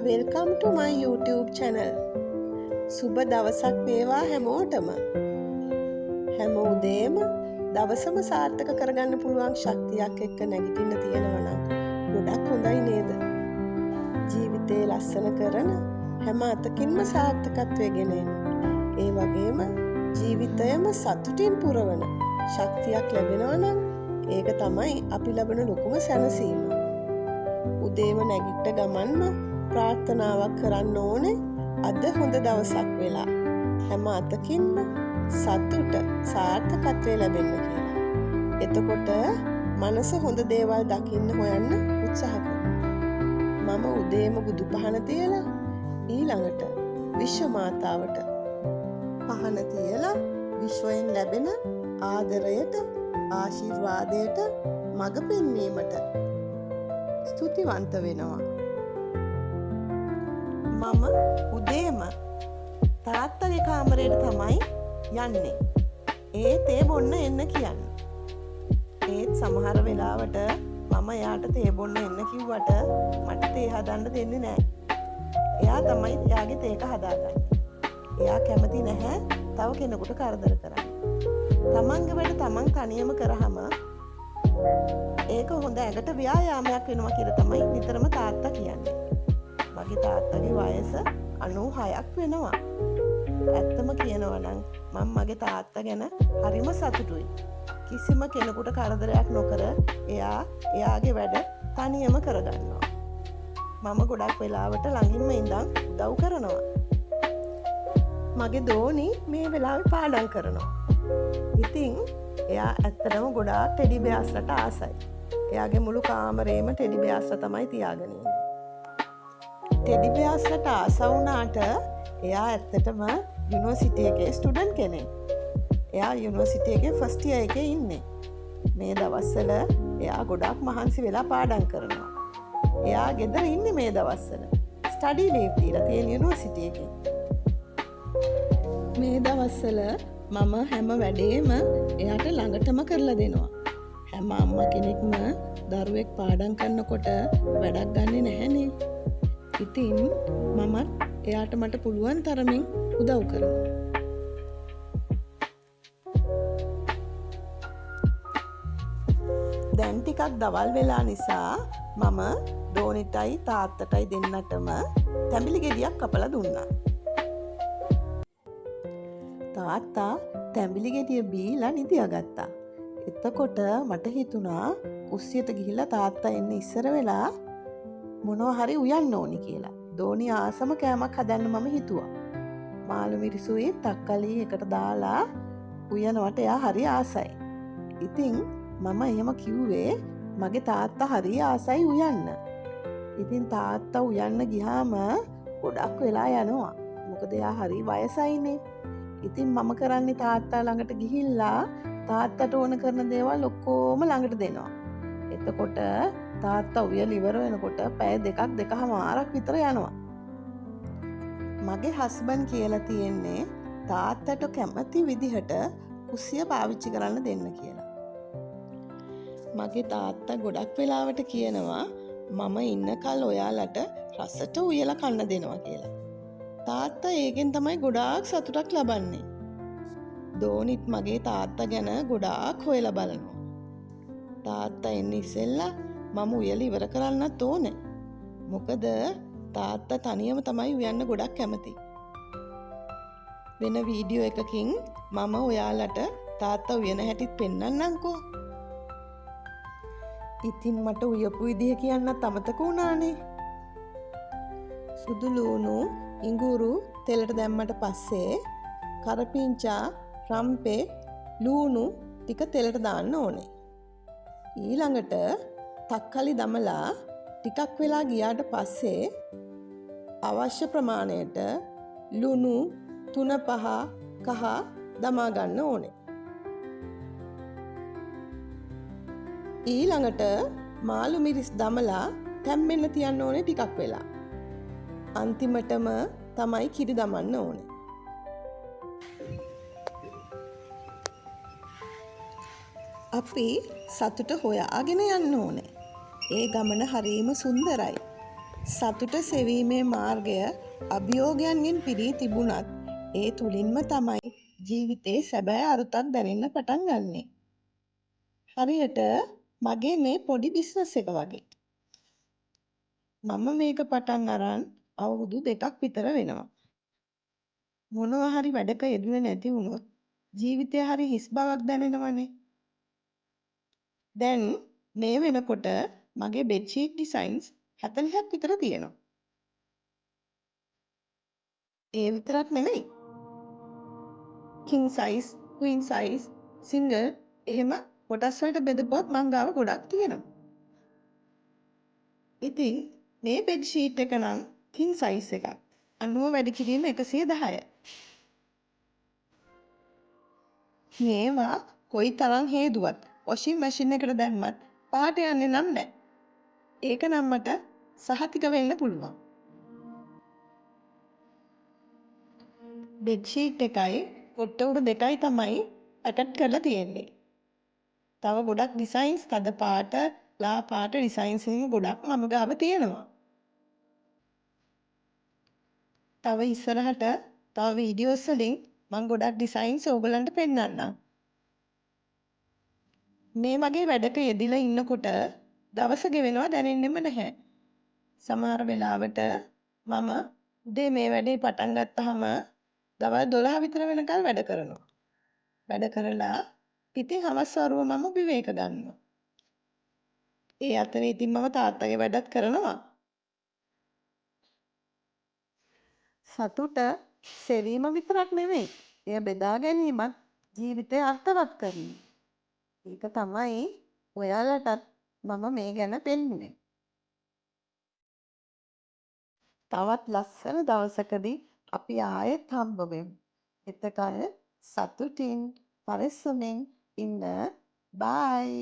Welcome to my YouTube channel. සුබ දවසක් වේවා හැමෝටම. හැම උදේම දවසම සාර්ථක කරගන්න පුළුවන් ශක්තියක් එක්ක නැගිටින්න තියෙනවා නම් ගොඩක් හොඳයි නේද? ජීවිතේ ලස්සන කරන හැම අතකින්ම සාර්ථකත්වය ගෙන එන. ඒ වගේම ජීවිතයම සතුටින් පුරවන ශක්තියක් ලැබෙනවා නම් ඒක තමයි අපි ලබන ලොකුම සැනසීම. උදේම නැගිට ගමන්ම ප්‍රාර්ථනාවක් කරන්න ඕනේ අද හොඳ දවසක් වෙලා හැම අතකින්ම සතුට සාර්ථකත්වය ලැබෙන්න කියලා. එතකොට මනස හොඳ දේවල් දකින්න හොයන්න උත්සාහ කරනවා. මම උදේම බුදු පහන තියලා ඊළඟට විශ්ව මාතාවට පහන තියලා විශ්වයෙන් ලැබෙන ආදරයට ආශිර්වාදයට මඟ පෙන්වීමට ස්තුතිවන්ත වෙනවා. මම උදේම තාත්තගේ කාමරයට තමයි යන්නේ. තේ බොන්න එන්න කියන්න. ඒත් සමහර වෙලාවට මම එයාට තේ බොන්න එන්න කිව්වට මට තේ හදන්න දෙන්නේ නැහැ. එයා තමයි එයාගේ තේක හදාගන්නේ. එයා කැමති නැහැ තව කෙනෙකුට කරදර කරන්න. තමන්ගේ වැඩ තමන් තනියම කරාම ඒක හොඳ ඇඟට ව්‍යායාමයක් වෙනවා කියලා තමයි නිතරම තාත්තා කියන්නේ. මගේ තාත්තගේ වයස 96ක් වෙනවා. ඇත්තම කියනවා නම් මම මගේ තාත්තා ගැන හරිම සතුටුයි. කිසිම කෙනෙකුට කරදරයක් නොකර එයාගේ වැඩ තනියම කරගන්නවා. මම ගොඩක් වෙලාවට ළඟින්ම ඉඳන් උදව් කරනවා. මගේ දෝනි මේ වෙලාවේ පාඩම් කරනවා. ඉතින් එයා ඇත්තටම ගොඩාක් ටෙඩි බෙයාස්ලට ආසයි. එයාගේ මුළු කාමරේම ටෙඩි බෙයාස්ලා තමයි තියාගෙන ඉන්නේ. ටෙඩි බෙයාස්ලට ආස වුණාට එයා ඇත්තටම යුනිවර්සිටි එකේ ස්ටුඩන්ට් කෙනෙක්. එයා යුනිවර්සිටි එකේ ෆස්ට් ඉයර් එකේ ඉන්නේ. මේ දවස්වල එයා ගොඩාක් මහන්සි වෙලා පාඩම් කරනවා. එයා ගෙදර ඉන්නේ මේ දවස්වල. ස්ටඩි ලීව් දීලා තියෙන යුනිවර්සිටි එකේ. මේ දවස්වල මම හැම වැඩේම එයාට ළඟටම කරලා දෙනවා. හැම අම්මා කෙනෙක්ම දරුවෙක් පාඩම් කරනකොට වැඩක් ගන්නෙ නැහැනේ. ඉතින් මමත් එයාට මට පුළුවන් තරමින් උදව් කරනවා. දැන් ටිකක් දවල් වෙලා නිසා මම දෝනිටයි තාත්තටයි දෙන්නටම තැඹිලි ගෙඩියක් කපලා දුන්නා. තාත්තා තැඹිලි ගෙඩිය බීලා නිදියාගත්තා. එතකොට මට හිතුණා කුස්සියට ගිහිල්ලා තාත්තා එන්න ඉස්සර වෙලා මොනවා හරි උයන්න ඕනි කියලා. දෝනි ආසම කෑමක් හදන්න මම හිතුවා. මාළු මිරිසුයි තක්කලි එකට දාලා උයනවට එයා හරි ආසයි. ඉතින් මම එහෙම කිව්වේ මගේ තාත්තා හරි ආසයි උයන්න. ඉතින් තාත්තා උයන්න ගියාම ගොඩක් වෙලා යනවා. මොකද එයා හරි වයසයිනේ. ඉතින් මම කරන්නේ තාත්තා ළඟට ගිහිල්ලා තාත්තට ඕන කරන දේවල් ඔක්කොම ළඟට දෙනවා. එතකොට තාත්තා උයලා ඉවර වෙනකොට පැය දෙකමාරක් විතර යනවා. මගේ හස්බන්ඩ් කියලා තියෙන්නේ තාත්තට කැමති විදිහට කුස්සිය පාවිච්චි කරන්න දෙන්න කියලා. මගේ තාත්තා ගොඩක් වෙලාවට කියනවා මම ඉන්නකල් ඔයාලට රසට උයලා කන්න දෙනවා කියලා. තාත්තා ඒකෙන් තමයි ගොඩාක් සතුටක් ලබන්නේ. දෝනිත් මගේ තාත්තා ගැන ගොඩාක් හොයලා බලනවා. තාත්තා එන්නේ ඉස්සෙල්ලා මම උයලා ඉවර කරන්නත් ඕනේ. මොකද තාත්තා තනියම තමයි උයන්න ගොඩක් කැමති. වෙන වීඩියෝ එකකින් මම ඔයාලට තාත්තා උයන හැටිත් පෙන්නන්නම්කෝ. ඉතින් මට උයපු විදිහ කියන්නත් අමතක වුණානේ. සුදු ලුණු ඉඟුරු තෙලට දැම්මට පස්සේ කරපිංචා රම්පේ ලුණු ටික තෙලට දාන්න ඕනේ. ඊළඟට තක්කලි දමලා ටිකක් වෙලා ගියාට පස්සේ අවශ්‍ය ප්‍රමාණයට ලුණු 3-5 කහ දමා ගන්න ඕනේ. ඊළඟට මාළු මිරිස් දමලා තැම්බෙන්න තියන්න ඕනේ ටිකක් වෙලා. අන්තිමටම තමයි කිරි දමන්න ඕනේ. අපි සතුට හොයාගෙන යන්න ඕනේ. ඒ ගමන හරීම සුන්දරයි. සතුට සෙවීමේ මාර්ගය අභියෝගයන්ගෙන් පිරී තිබුණත් ඒ තුළින්ම තමයි ජීවිතේ සැබෑ අරුතක් දැනෙන්න පටන් ගන්නේ. හරියට මගේ මේ පොඩි බිස්නස් එක වගේ. මම මේක පටන් අරන් අවුරුදු 2ක් විතර වෙනවා. මොනවා හරි වැඩක යෙදුනේ නැති වුණොත් ජීවිතේ හරි හිස් බවක් දැනෙනවනේ. දැන් මේ වෙනකොට මගේ බෙඩ්ෂීට් ඩිසයින්ස් 40ක් විතර තියෙනවා. ඒ විතරක් නෙමෙයි. කිං සයිස්, ක්වීන් සයිස්, සිංගල් එහෙම කොටස් වලට බෙදපුවත් මං ගාව ගොඩක් තියෙනවා. ඉතින් මේ බෙඩ්ෂීට් එක නම් කිං සයිස් එකක්. අනුව වැඩි කිරීම 110. මේවා කොයි තරම් හේදුවත් වොෂින් මැෂින් එකට දැම්මත් පාට යන්නේ නම් නැහැ. ඒක නම් මට සහතික වෙන්න පුළුවන්. බෙඩ්ෂීට් එකයි කොට්ට උඩ දෙකයි තමයි පැකට් කරලා තියෙන්නේ. තව ගොඩක් ඩිසයින්ස් තද පාට, ලා පාට ඩිසයින්ස් ගොඩක් මම ගාව තියෙනවා. තව ඉස්සරහට තව වීඩියෝස් වලින් මම ගොඩක් ඩිසයින්ස් ඕගලන්ට පෙන්වන්නම්. මේ වගේ වැඩක යෙදිලා ඉන්නකොට දවස ගෙවෙනවා දැනෙන්නෙම නැහැ. සමහර වෙලාවට මම උදේ මේ වැඩේ පටන් ගත්තාම දවල් 12 විතර වෙනකල් වැඩ කරනවා. වැඩ කරලා ඉතින් හවස් වරුව මම විවේක ගන්නවා. ඒ අතරේ ඉතින් මම තාත්තගේ වැඩත් කරනවා. සතුට සෙවීම විතරක් නෙමෙයි. එය බෙදා ගැනීමත් ජීවිතය අර්ථවත් කරනවා. ඒක තමයි ඔයාලටත් මම මේ ගැන පෙන්වන්නේ. තවත් ලස්සන දවසකදී අපි ආයෙත් හම්බ වෙමු. එතකල් සතුටින් පරිස්සමෙන් ඉන්න. බයි.